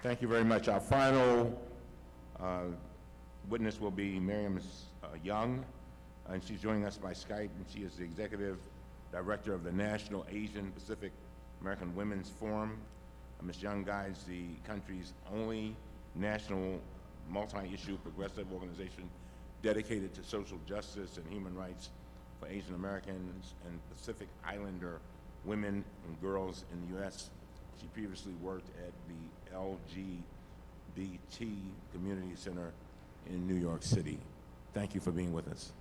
Thank you very much. Our final witness will be Miriam Yeung, and she's joining us by Skype, and she is the Executive Director of the National Asian Pacific American Women's Forum. Ms. Yeung guides the country's only national multi-issue progressive organization dedicated to social justice and human rights for Asian Americans and Pacific Islander women and girls in the U.S. She previously worked at the LGBT Community Center in New York City. Thank you for being with us.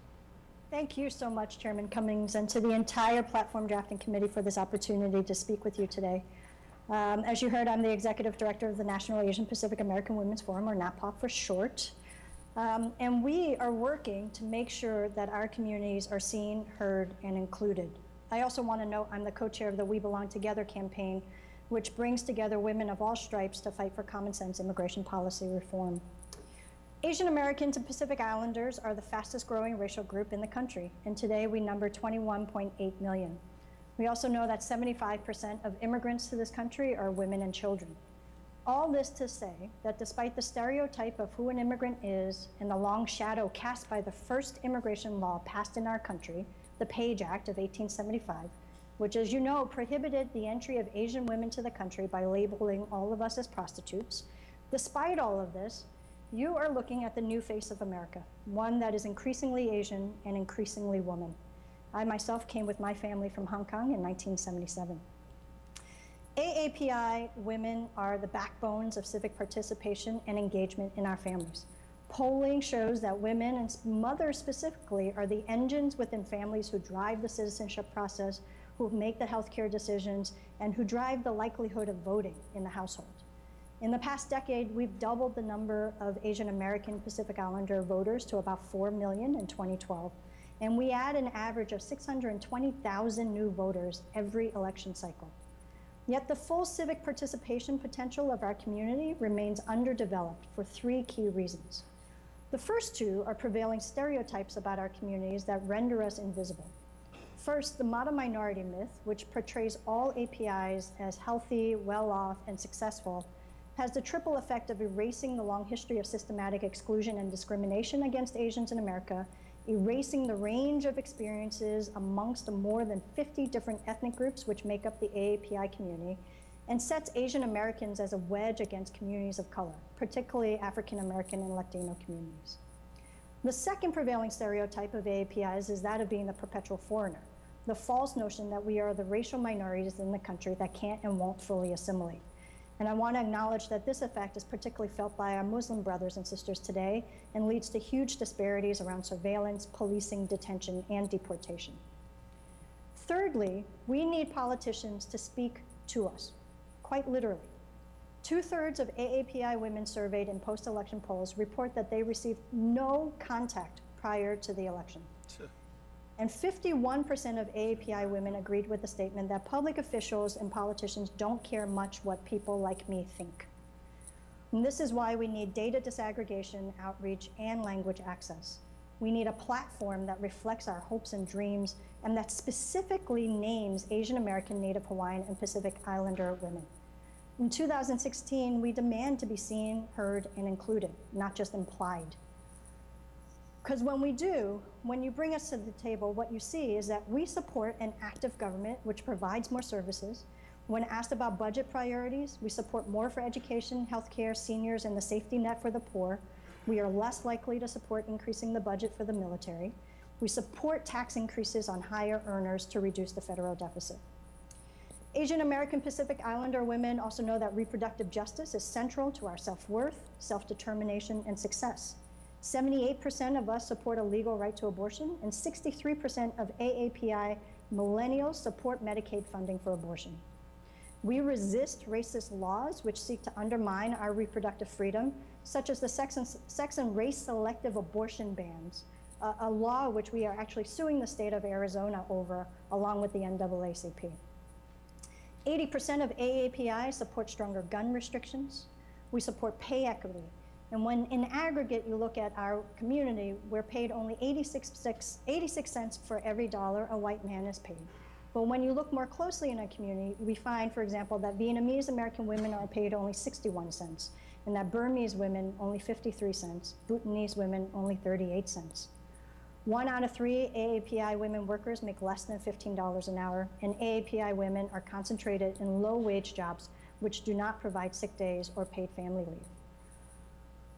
Thank you so much, Chairman Cummings, and to the entire Platform Drafting Committee for this opportunity to speak with you today. As you heard, I'm the Executive Director of the National Asian Pacific American Women's Forum, or NAPAWC for short. And we are working to make sure that our communities are seen, heard, and included. I also want to note I'm the co-chair of the We Belong Together campaign, which brings together women of all stripes to fight for common sense immigration policy reform. Asian Americans and Pacific Islanders are the fastest growing racial group in the country, and today we number 21.8 million. We also know that 75% of immigrants to this country are women and children. All this to say that despite the stereotype of who an immigrant is and the long shadow cast by the first immigration law passed in our country, the Page Act of 1875, which, as you know, prohibited the entry of Asian women to the country by labeling all of us as prostitutes, despite all of this, you are looking at the new face of America, one that is increasingly Asian and increasingly woman. I myself came with my family from Hong Kong in 1977. AAPI women are the backbones of civic participation and engagement in our families. Polling shows that women, and mothers specifically, are the engines within families who drive the citizenship process, who make the healthcare decisions, and who drive the likelihood of voting in the household. In the past decade, we've doubled the number of Asian American Pacific Islander voters to about 4 million in 2012, and we add an average of 620,000 new voters every election cycle. Yet the full civic participation potential of our community remains underdeveloped for 3 key reasons. The first 2 are prevailing stereotypes about our communities that render us invisible. First, the model minority myth, which portrays all APIs as healthy, well-off, and successful, has the triple effect of erasing the long history of systematic exclusion and discrimination against Asians in America, erasing the range of experiences amongst the more than 50 different ethnic groups which make up the AAPI community, and sets Asian Americans as a wedge against communities of color, particularly African American and Latino communities. The second prevailing stereotype of AAPIs is that of being the perpetual foreigner, the false notion that we are the racial minorities in the country that can't and won't fully assimilate. And I want to acknowledge that this effect is particularly felt by our Muslim brothers and sisters today and leads to huge disparities around surveillance, policing, detention, and deportation. Thirdly, we need politicians to speak to us, quite literally. 2/3 of AAPI women surveyed in post-election polls report that they received no contact prior to the election. And 51% of AAPI women agreed with the statement that public officials and politicians don't care much what people like me think. And this is why we need data disaggregation, outreach, and language access. We need a platform that reflects our hopes and dreams and that specifically names Asian American, Native Hawaiian, and Pacific Islander women. In 2016, we demand to be seen, heard, and included, not just implied. Because when we do, when you bring us to the table, what you see is that we support an active government which provides more services. When asked about budget priorities, we support more for education, healthcare, seniors, and the safety net for the poor. We are less likely to support increasing the budget for the military. We support tax increases on higher earners to reduce the federal deficit. Asian American Pacific Islander women also know that reproductive justice is central to our self-worth, self-determination, and success. 78% of us support a legal right to abortion, and 63% of AAPI millennials support Medicaid funding for abortion. We resist racist laws which seek to undermine our reproductive freedom, such as the sex and race selective abortion bans, a law which we are actually suing the state of Arizona over, along with the NAACP. 80% of AAPI support stronger gun restrictions. We support pay equity. And when in aggregate you look at our community, we're paid only 86 cents for every dollar a white man is paid. But when you look more closely in our community, we find, for example, that Vietnamese American women are paid only 61 cents, and that Burmese women only 53 cents, Bhutanese women only 38 cents. 1 out of 3 AAPI women workers make less than $15 an hour, and AAPI women are concentrated in low-wage jobs which do not provide sick days or paid family leave.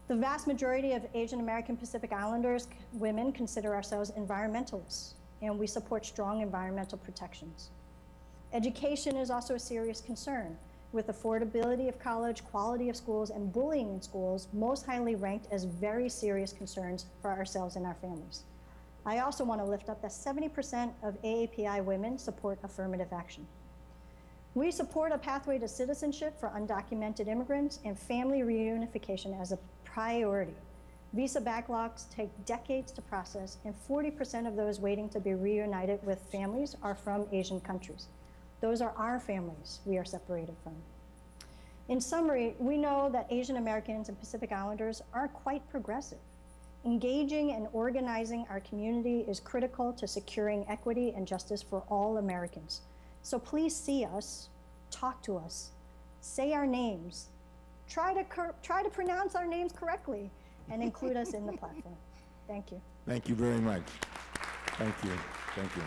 The vast majority of Asian American Pacific Islanders women consider ourselves environmentalists, and we support strong environmental protections. Education is also a serious concern, with affordability of college, quality of schools, and bullying in schools most highly ranked as very serious concerns for ourselves and our families. I also want to lift up that 70% of AAPI women support affirmative action. We support a pathway to citizenship for undocumented immigrants and family reunification as a priority. Visa backlogs take decades to process, and 40% of those waiting to be reunited with families are from Asian countries. Those are our families we are separated from. In summary, we know that Asian Americans and Pacific Islanders are quite progressive. Engaging and organizing our community is critical to securing equity and justice for all Americans. So please see us, talk to us, say our names, try to pronounce our names correctly, and include us in the platform. Thank you. Thank you very much. Thank you. Thank you.